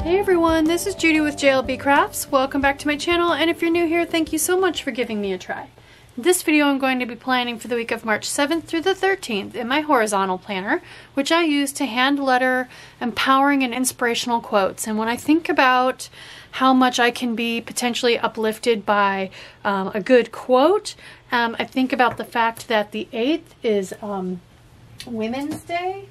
Hey everyone, this is Judi with JLBCrafts. Welcome back to my channel, and if you're new here, thank you so much for giving me a try. This video I'm going to be planning for the week of March 7th through the 13th in my horizontal planner, which I use to hand letter empowering and inspirational quotes. And when I think about how much I can be potentially uplifted by a good quote, I think about the fact that the 8th is Women's Day.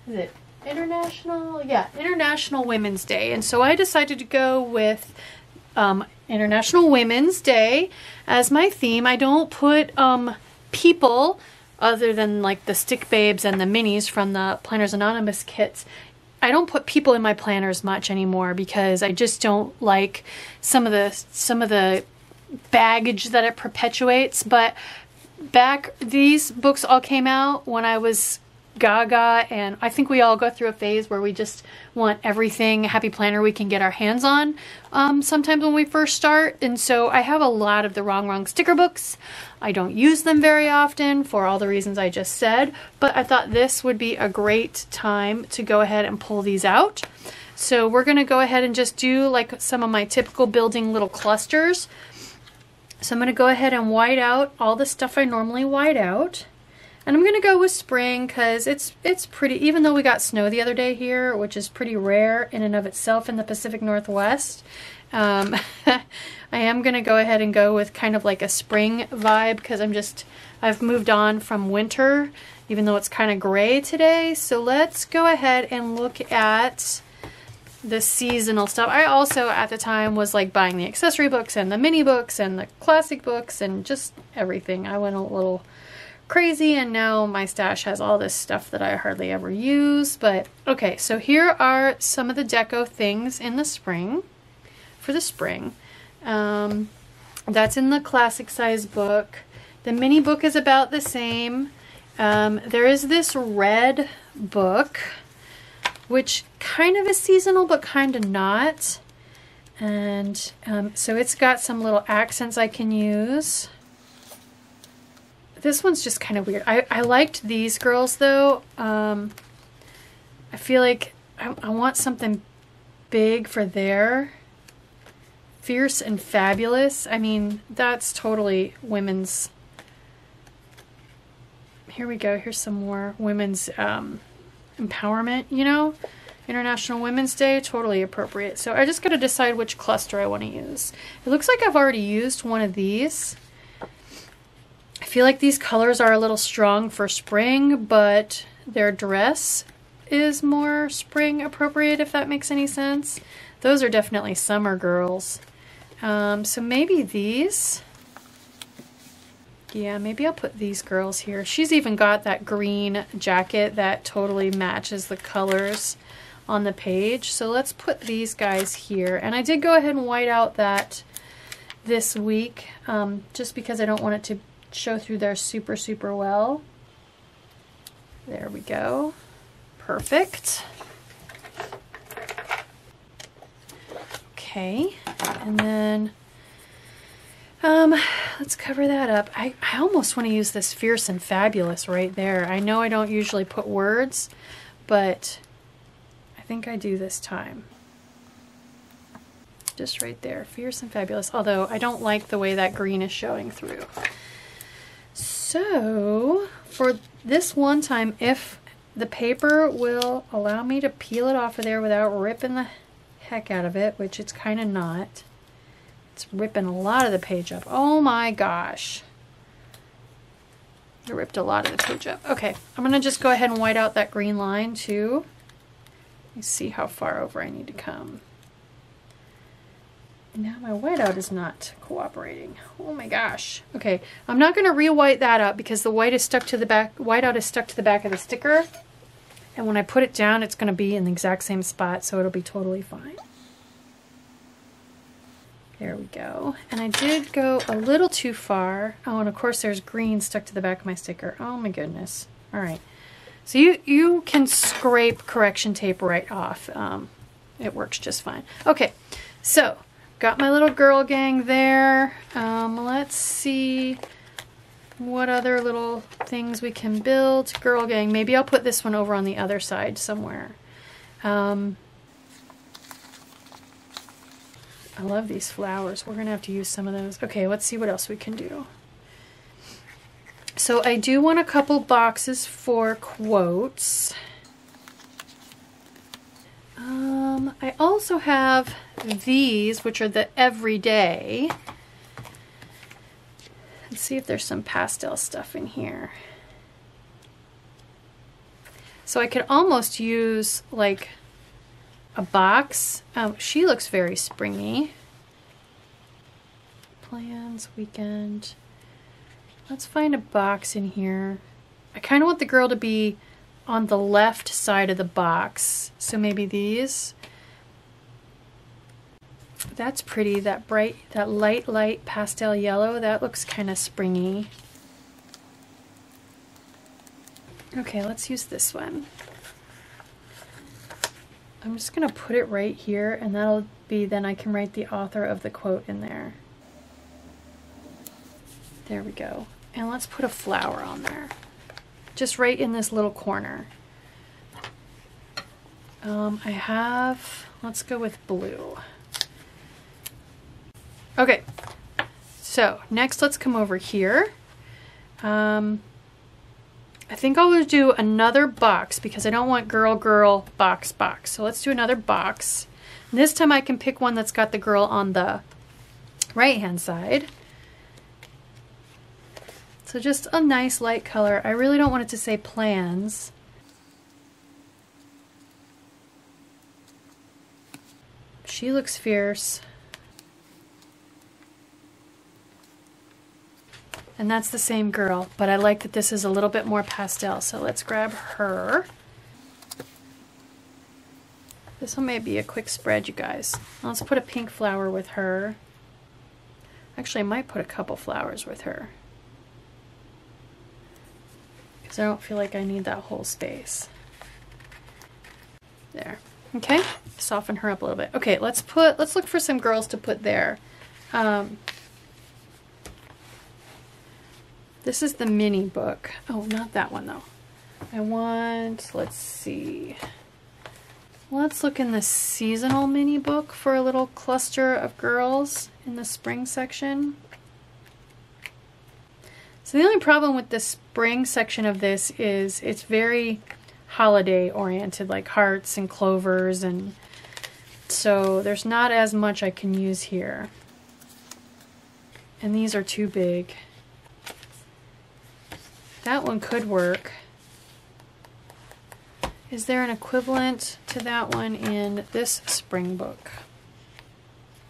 Is it International? Yeah, International Women's Day. And so I decided to go with International Women's Day as my theme. I don't put people, other than like the stick babes and the minis from the Planners Anonymous kits. I don't put people in my planners much anymore because I just don't like some of the baggage that it perpetuates. But these books all came out when I was gaga, and I think we all go through a phase where we just want everything Happy Planner we can get our hands on sometimes when we first start. And so I have a lot of the wrong sticker books. I don't use them very often for all the reasons I just said, but I thought this would be a great time to go ahead and pull these out. So we're going to go ahead and just do like some of my typical building little clusters. So I'm going to go ahead and white out all the stuff I normally white out. And I'm going to go with spring because it's pretty, even though we got snow the other day here, which is pretty rare in and of itself in the Pacific Northwest. I am going to go ahead and go with kind of like a spring vibe because I've moved on from winter, even though it's kind of gray today. So let's go ahead and look at the seasonal stuff. I also at the time was like buying the accessory books and the mini books and the classic books and just everything. I went a little crazy, and now my stash has all this stuff that I hardly ever use. But okay, so here are some of the deco things in the spring, for the spring. That's in the classic size book. The mini book is about the same. There is this red book, which kind of is seasonal, but kind of not. And so it's got some little accents I can use. This one's just kind of weird. I liked these girls though. I feel like I want something big for there. Fierce and Fabulous. I mean, that's totally women's. Here we go. Here's some more women's empowerment, you know? International Women's Day, totally appropriate. So I just got to decide which cluster I want to use. It looks like I've already used one of these. I feel like these colors are a little strong for spring, but their dress is more spring appropriate, if that makes any sense. Those are definitely summer girls. So maybe these. Yeah, maybe I'll put these girls here. She's even got that green jacket that totally matches the colors on the page. So let's put these guys here. And I did go ahead and white out that this week, just because I don't want it to show through there super well. There we go. Perfect. Okay, and then let's cover that up. I almost want to use this Fierce and Fabulous right there. I know I don't usually put words, but I think I do this time. Just right there, Fierce and Fabulous, although I don't like the way that green is showing through. So for this one time, if the paper will allow me to peel it off of there without ripping the heck out of it, which it's kind of not. It's ripping a lot of the page up. Oh my gosh. I ripped a lot of the page up. Okay, I'm going to just go ahead and white out that green line too. Let me see how far over I need to come. Now my whiteout is not cooperating. Oh my gosh. Okay, I'm not going to re-white that up because the white is stuck to the back. Whiteout is stuck to the back of the sticker, and when I put it down, it's going to be in the exact same spot, so it'll be totally fine. There we go. And I did go a little too far. Oh, and of course there's green stuck to the back of my sticker. Oh my goodness. All right. So you can scrape correction tape right off. It works just fine. Okay, so got my little girl gang there. Let's see what other little things we can build. Girl gang. Maybe I'll put this one over on the other side somewhere. I love these flowers. We're gonna have to use some of those. Okay, let's see what else we can do. So I do want a couple boxes for quotes. I also have these, which are the everyday. Let's see if there's some pastel stuff in here. So I could almost use like a box. Oh, she looks very springy. Plans, weekend. Let's find a box in here. I kind of want the girl to be on the left side of the box. So maybe these. That's pretty, that bright, that light pastel yellow, that looks kind of springy. Okay, let's use this one. I'm just gonna put it right here, and that'll be, then I can write the author of the quote in there. There we go. And let's put a flower on there. Just right in this little corner. Let's go with blue. Okay, so next let's come over here. I think I'll do another box because I don't want girl, box. So let's do another box. And this time I can pick one that's got the girl on the right-hand side. So just a nice light color. I really don't want it to say plans. She looks fierce. And that's the same girl, but I like that this is a little bit more pastel, so let's grab her. This one may be a quick spread, you guys. Let's put a pink flower with her. Actually, I might put a couple flowers with her, because I don't feel like I need that whole space. There. Okay, soften her up a little bit. Okay, let's look for some girls to put there. This is the mini book. Oh, not that one though. Let's see. Let's look in the seasonal mini book for a little cluster of girls in the spring section. So the only problem with the spring section of this is it's very holiday oriented, like hearts and clovers, and so there's not as much I can use here. And these are too big. That one could work. Is there an equivalent to that one in this spring book?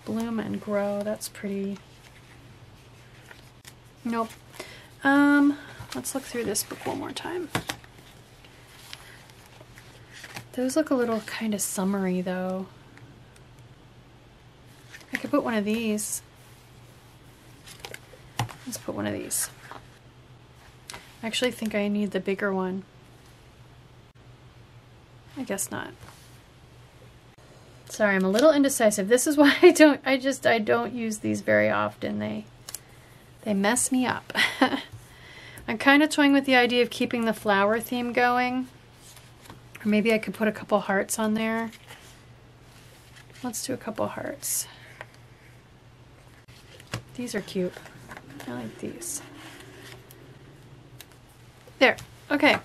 Bloom and Grow, that's pretty. Nope. Let's look through this book one more time. Those look a little kind of summery though. I could put one of these. Let's put one of these. I actually think I need the bigger one. I guess not. Sorry, I'm a little indecisive. This is why I don't use these very often. They mess me up. I'm kind of toying with the idea of keeping the flower theme going. Or maybe I could put a couple hearts on there. Let's do a couple hearts. These are cute. I like these. There. Okay.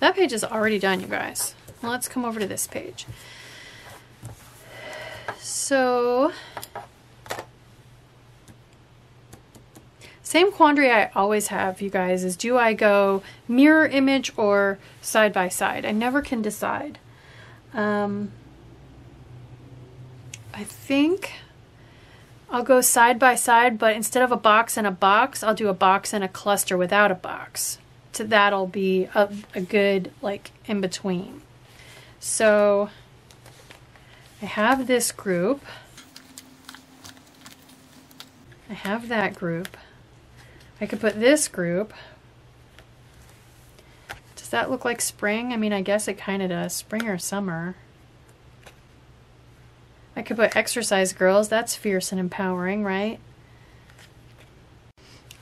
That page is already done, you guys. Let's come over to this page. So, same quandary I always have, you guys, is do I go mirror image or side by side? I never can decide. I think I'll go side by side, but instead of a box and a box, I'll do a box and a cluster without a box. So that'll be a good, like, in between. So I have this group. I have that group. I could put this group. Does that look like spring? I mean, I guess it kind of does. Spring or summer. I could put exercise girls. That's fierce and empowering, right?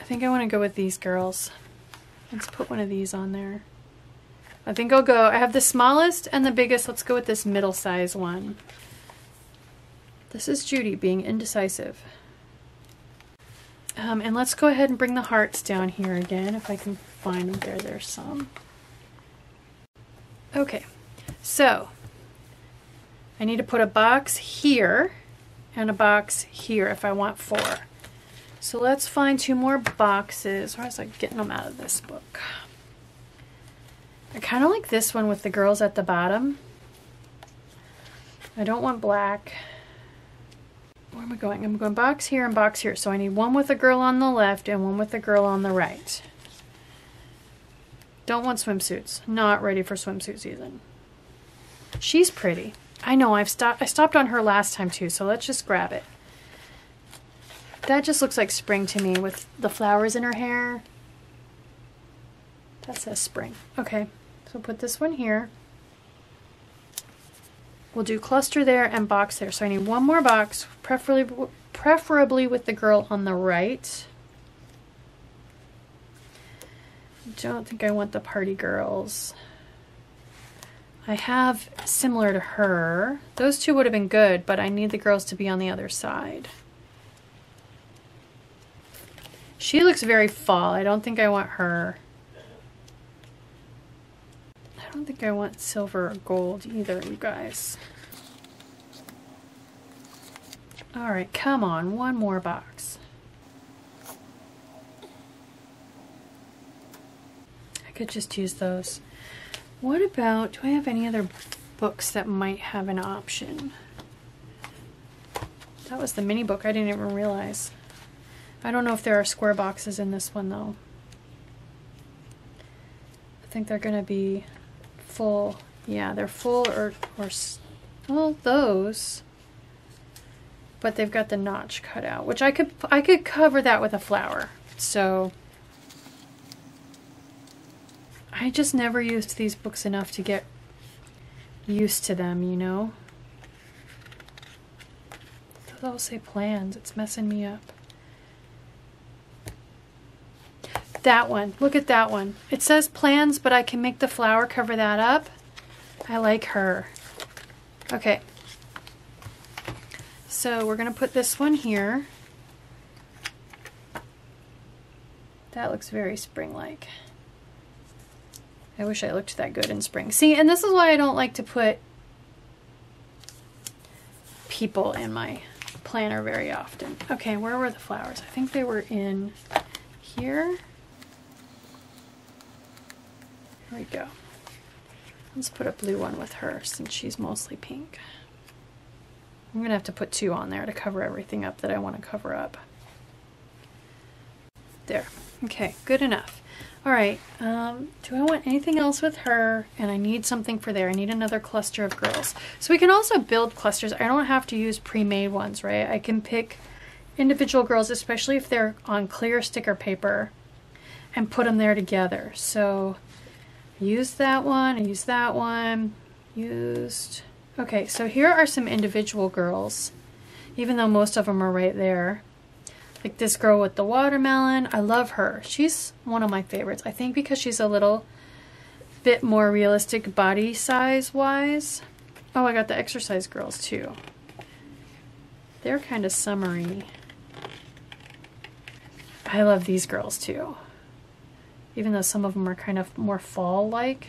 I think I want to go with these girls. Let's put one of these on there. I think I have the smallest and the biggest. Let's go with this middle size one. This is Judi being indecisive. And let's go ahead and bring the hearts down here again, if I can find them. There's some. Okay, so I need to put a box here and a box here if I want 4. So let's find 2 more boxes. Where was I getting them out of this book? I kind of like this one with the girls at the bottom. I don't want black. Where am I going? I'm going box here and box here. So I need one with a girl on the left and one with a girl on the right. Don't want swimsuits. Not ready for swimsuit season. She's pretty. I know, I stopped on her last time too, so let's just grab it. That just looks like spring to me with the flowers in her hair. That says spring. Okay, so put this one here. We'll do cluster there and box there. So I need one more box, preferably with the girl on the right. Don't think I want the party girls. I have similar to her. Those 2 would have been good, but I need the girls to be on the other side. She looks very fall. I don't think I want her. I don't think I want silver or gold either, you guys. Alright, come on, one more box. I could just use those. What about, do I have any other books that might have an option? That was the mini book, I didn't even realize. I don't know if there are square boxes in this one though. I think they're going to be full. Yeah, they're full or well, those. But they've got the notch cut out, which I could cover that with a flower. So I just never used these books enough to get used to them, you know. Those all say plans. It's messing me up. That one. Look at that one. It says plans, but I can make the flower cover that up. I like her. Okay. So we're going to put this one here. That looks very spring-like. I wish I looked that good in spring. See, and this is why I don't like to put people in my planner very often. Okay, where were the flowers? I think they were in here. There we go. Let's put a blue one with her since she's mostly pink. I'm going to have to put 2 on there to cover everything up that I want to cover up. There. Okay, good enough. Alright, do I want anything else with her? And I need something for there. I need another cluster of girls. So we can also build clusters. I don't have to use pre-made ones, right? I can pick individual girls, especially if they're on clear sticker paper, and put them there together. So use that one, I used that one, used... Okay, so here are some individual girls, even though most of them are right there. Like this girl with the watermelon, I love her. She's one of my favorites. I think because she's a little bit more realistic body size wise. Oh, I got the exercise girls too. They're kind of summery. I love these girls too. Even though some of them are kind of more fall-like.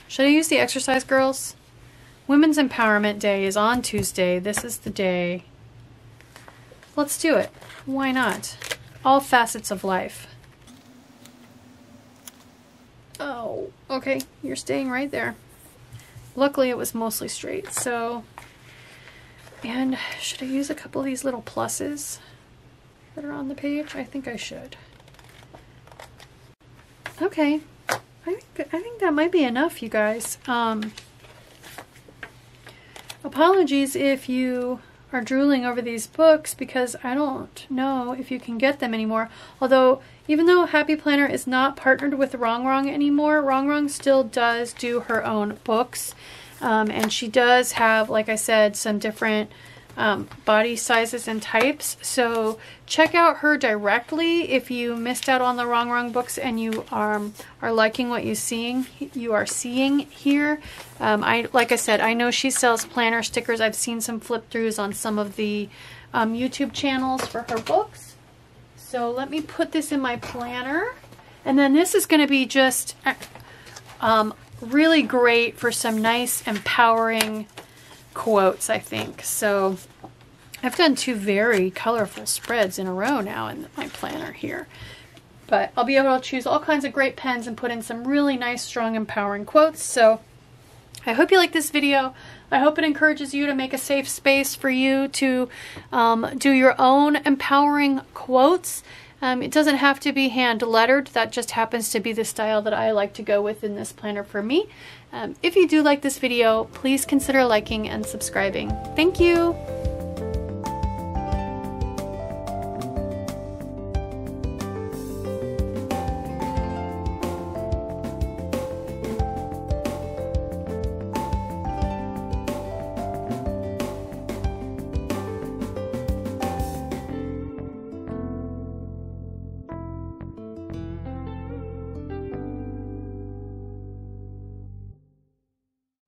Should I use the exercise girls? Women's Empowerment Day is on Tuesday. This is the day. Let's do it. Why not? All facets of life. Oh, okay. You're staying right there. Luckily, it was mostly straight, so... And should I use a couple of these little pluses that are on the page? I think I should. Okay. I think that might be enough, you guys. Apologies if you are drooling over these books because I don't know if you can get them anymore. Although, even though Happy Planner is not partnered with Wrong Wrong anymore, Wrong Wrong still does do her own books. And she does have, like I said, some different body sizes and types. So check out her directly if you missed out on the wrong books and you are liking what you are seeing here. Like I said, I know she sells planner stickers. I've seen some flip throughs on some of the YouTube channels for her books. So let me put this in my planner, and then this is going to be just really great for some nice empowering quotes, I think. So I've done 2 very colorful spreads in a row now in my planner here, but I'll be able to choose all kinds of great pens and put in some really nice, strong, empowering quotes. So I hope you like this video. I hope it encourages you to make a safe space for you to do your own empowering quotes. It doesn't have to be hand lettered. That just happens to be the style that I like to go with in this planner for me. If you do like this video, please consider liking and subscribing. Thank you.